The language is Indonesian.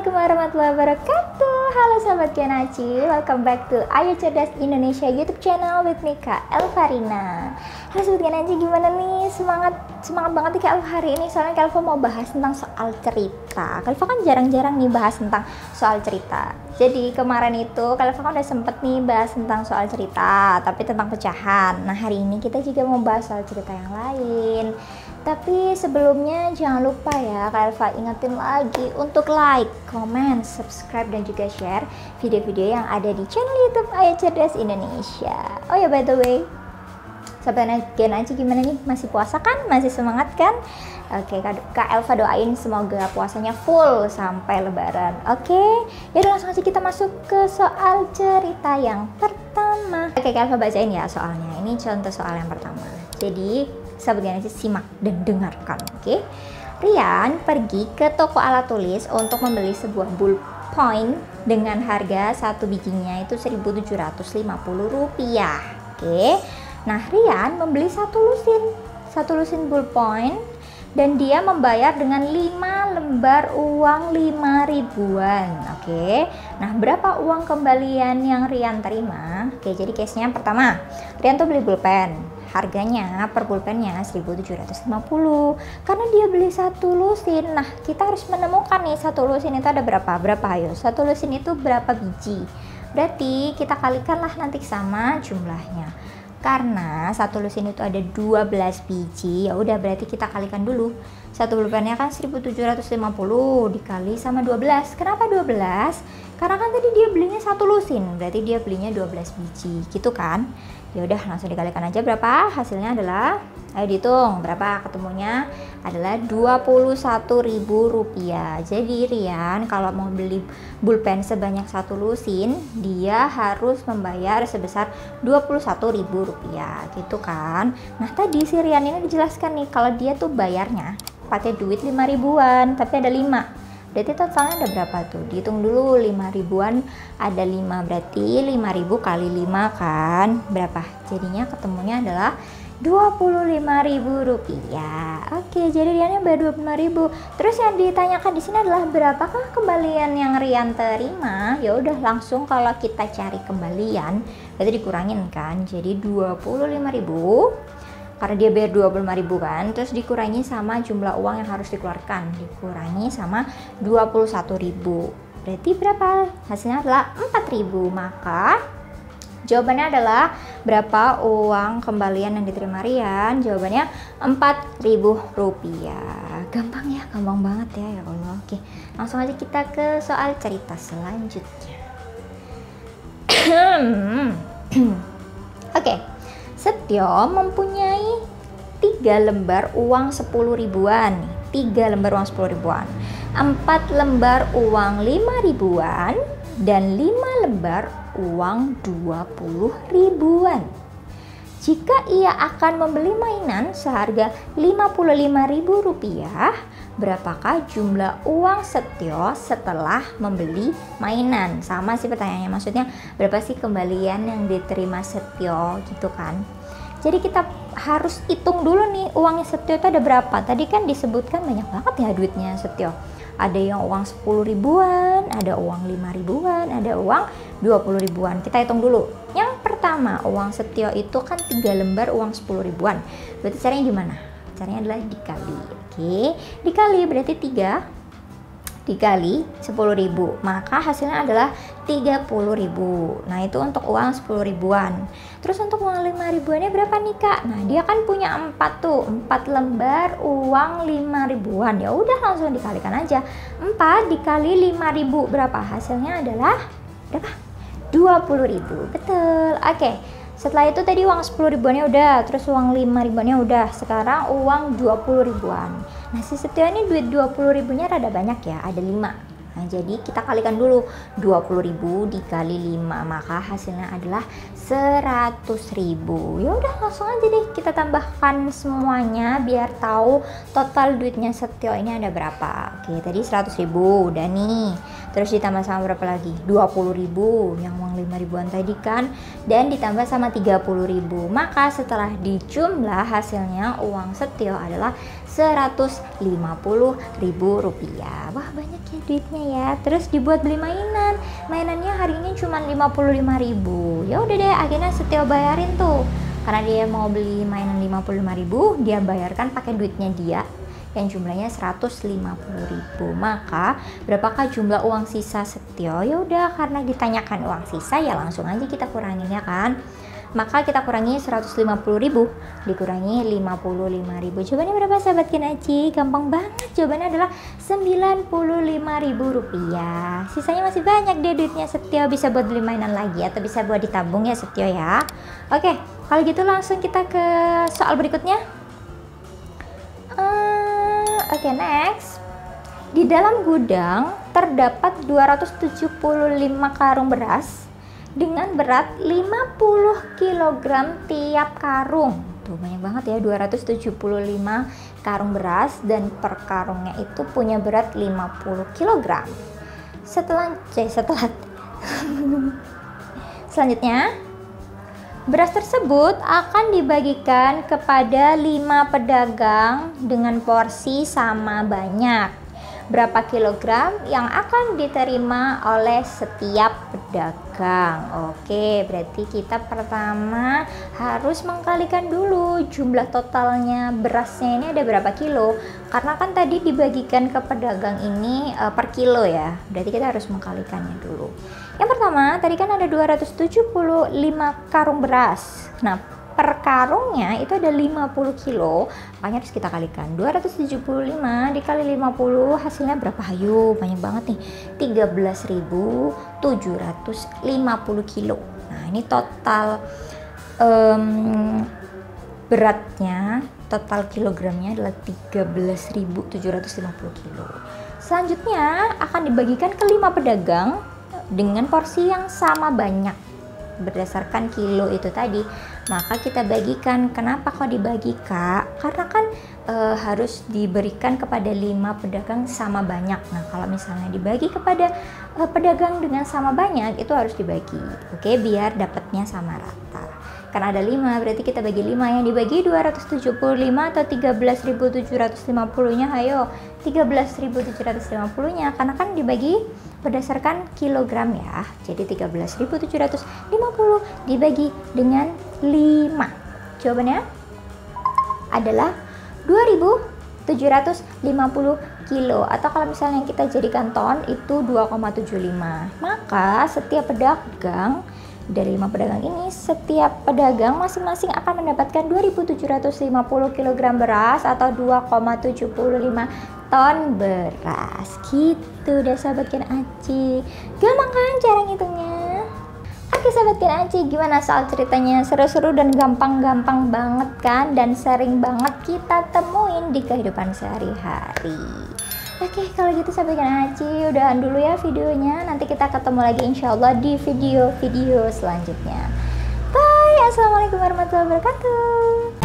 Assalamualaikum warahmatullahi wabarakatuh. Halo sahabat Kianachi, welcome back to Ayo Cerdas Indonesia YouTube channel with Nika Elvarina. Halo sahabat Kianachi, gimana nih? Semangat banget nih Kak Elva hari ini. Soalnya Kak Elva mau bahas tentang soal cerita. Kak Elva kan jarang-jarang nih bahas tentang soal cerita. Jadi kemarin itu Kak Elva kan udah sempet nih bahas tentang soal cerita, tapi tentang pecahan. Nah hari ini kita juga mau bahas soal cerita yang lain. Tapi sebelumnya jangan lupa ya Kak Elva ingetin lagi untuk like, comment, subscribe dan juga share video-video yang ada di channel YouTube Ayo Cerdas Indonesia. Oh ya by the way, sahabat Kianachi gimana nih? Masih puasa kan? Masih semangat kan? Oke, Kak Elva doain semoga puasanya full sampai lebaran. Oke, yaudah langsung aja kita masuk ke soal cerita yang pertama. Oke, Kak Elva bacain ya soalnya. Ini contoh soal yang pertama. Jadi sahabat Kianachi simak dan dengarkan. Oke, Rian pergi ke toko alat tulis untuk membeli sebuah ballpoint dengan harga satu bijinya itu Rp1.750. Oke, nah Rian membeli satu lusin ballpoint dan dia membayar dengan 5 lembar uang 5 ribuan. Oke, nah berapa uang kembalian yang Rian terima? Oke, jadi case-nya yang pertama, Rian tuh beli pulpen. Harganya per pulpennya Rp1.750 karena dia beli satu lusin. Nah kita harus menemukan nih satu lusin itu ada berapa ayo, satu lusin itu berapa biji. Berarti kita kalikanlah nanti sama jumlahnya. Karena satu lusin itu ada 12 biji, ya udah berarti kita kalikan dulu. Satu pulpennya kan 1.750 dikali sama 12. Kenapa 12? Karena kan tadi dia belinya satu lusin, berarti dia belinya 12 biji, gitu kan? Ya udah langsung dikalikan aja berapa? Hasilnya adalah, ayo dihitung berapa ketemunya, adalah Rp21.000. Jadi Rian kalau mau beli pulpen sebanyak satu lusin, dia harus membayar sebesar Rp21.000, gitu kan? Nah tadi si Rian ini dijelaskan nih kalau dia tuh bayarnya pakai duit 5 ribuan, tapi ada 5. Berarti totalnya ada berapa tuh? Dihitung dulu, 5 ribuan ada 5, berarti 5.000 kali 5 kan berapa? Jadinya ketemunya adalah Rp25.000. Oke, jadi Riannya bayar 25.000. Terus yang ditanyakan di sini adalah berapakah kembalian yang Rian terima? Ya udah langsung kalau kita cari kembalian berarti dikurangin kan. Jadi 25.000 karena dia bayar 25.000 kan, terus dikurangi sama jumlah uang yang harus dikeluarkan, dikurangi sama 21.000. Berarti berapa? Hasilnya adalah 4.000. Maka jawabannya adalah berapa uang kembalian yang diterima Rian? Jawabannya Rp4.000. Gampang ya, gampang banget ya Allah. Oke, langsung aja kita ke soal cerita selanjutnya. Oke, Setio mempunyai 3 lembar uang 10 ribuan, 3 lembar uang 10 ribuan, 4 lembar uang 5 ribuan, dan 5 lembar uang 20 ribuan. Jika ia akan membeli mainan seharga Rp55.000, berapakah jumlah uang Setio setelah membeli mainan? Sama sih pertanyaannya, maksudnya berapa sih kembalian yang diterima Setio gitu kan. Jadi kita harus hitung dulu nih uangnya Setio itu ada berapa. Tadi kan disebutkan banyak banget ya duitnya Setio. Ada yang uang 10 ribuan, ada uang 5 ribuan, ada uang 20 ribuan. Kita hitung dulu. Yang pertama, uang Setio itu kan 3 lembar uang 10 ribuan. Berarti caranya gimana? Caranya adalah dikali. Oke, dikali berarti 3 dikali 10.000, maka hasilnya adalah 30.000. Nah itu untuk uang 10 ribuan. Terus untuk uang 5 ribuannya berapa nih Kak? Nah dia kan punya 4 tuh, 4 lembar uang 5 ribuan. Ya udah langsung dikalikan aja. 4 dikali 5.000 berapa? Hasilnya adalah berapa? 20.000. Betul. Oke. Setelah itu tadi uang 10 ribuannya udah, terus uang 5 ribuannya udah, sekarang uang 20 ribuan. Nah si Setio ini duit 20 ribunya rada banyak ya, ada 5. Nah jadi kita kalikan dulu 20.000 dikali 5, maka hasilnya adalah 100.000. Ya udah langsung aja deh kita tambahkan semuanya biar tahu total duitnya Setio ini ada berapa. Oke tadi 100.000 udah nih, terus ditambah sama berapa lagi? 20.000, yang uang 5 ribuan tadi kan, dan ditambah sama 30.000. Maka setelah dijumlah hasilnya uang Setio adalah Rp150.000. Wah, banyak ya duitnya ya. Terus dibuat beli mainan. Mainannya hari ini cuma 55.000. Ya udah deh, akhirnya Setio bayarin tuh. Karena dia mau beli mainan 55.000, dia bayarkan pakai duitnya dia yang jumlahnya 150.000. Maka berapakah jumlah uang sisa Setio? Ya udah, karena ditanyakan uang sisa ya langsung aja kita kurangin ya kan. Maka kita kurangi 150.000 dikurangi 55.000. Jawabannya berapa sahabat Kenaci? Gampang banget, jawabannya adalah Rp95.000. Sisanya masih banyak deh duitnya Setio, bisa buat beli mainan lagi atau bisa buat ditabung ya Setio ya. Oke, kalau gitu langsung kita ke soal berikutnya. Oke, next. Di dalam gudang terdapat 275 karung beras dengan berat 50 kg tiap karung. Tuh banyak banget ya, 275 karung beras dan per karungnya itu punya berat 50 kg. Selanjutnya, beras tersebut akan dibagikan kepada 5 pedagang dengan porsi sama banyak. Berapa kilogram yang akan diterima oleh setiap pedagang? Oke, berarti kita pertama harus mengkalikan dulu jumlah totalnya berasnya ini ada berapa kilo. Karena kan tadi dibagikan ke pedagang ini per kilo ya. Berarti kita harus mengkalikannya dulu. Yang pertama, tadi kan ada 275 karung beras. Nah, per karungnya itu ada 50 kilo, makanya harus kita kalikan. 275 dikali 50 hasilnya berapa? Hayu, banyak banget nih, 13.750 kilo. Nah, ini total beratnya, total kilogramnya adalah 13.750 kilo. Selanjutnya akan dibagikan ke 5 pedagang dengan porsi yang sama banyak berdasarkan kilo itu tadi. Maka kita bagikan. Kenapa kok dibagi Kak? Karena kan harus diberikan kepada 5 pedagang sama banyak. Nah, kalau misalnya dibagi kepada pedagang dengan sama banyak, itu harus dibagi, oke, biar dapatnya sama rata. Karena ada 5, berarti kita bagi 5, yang dibagi 275 atau 13.750 nya, ayo 13.750 nya, karena kan dibagi berdasarkan kilogram ya. Jadi 13.750 dibagi dengan 5. Jawabannya adalah 2.750 kilo, atau kalau misalnya kita jadikan ton itu 2,75. Maka setiap pedagang dari 5 pedagang ini, setiap pedagang masing-masing akan mendapatkan 2.750 kg beras atau 2,75 ton beras. Gitu deh sahabat Kenaci. Gampang kan cara ngitungnya? Oke sahabat Kenaci, gimana soal ceritanya? Seru-seru dan gampang-gampang banget kan? Dan sering banget kita temuin di kehidupan sehari-hari. Oke, kalau gitu sahabat Kenaci, udahan dulu ya videonya. Nanti kita ketemu lagi insya Allah di video-video selanjutnya. Bye, assalamualaikum warahmatullahi wabarakatuh.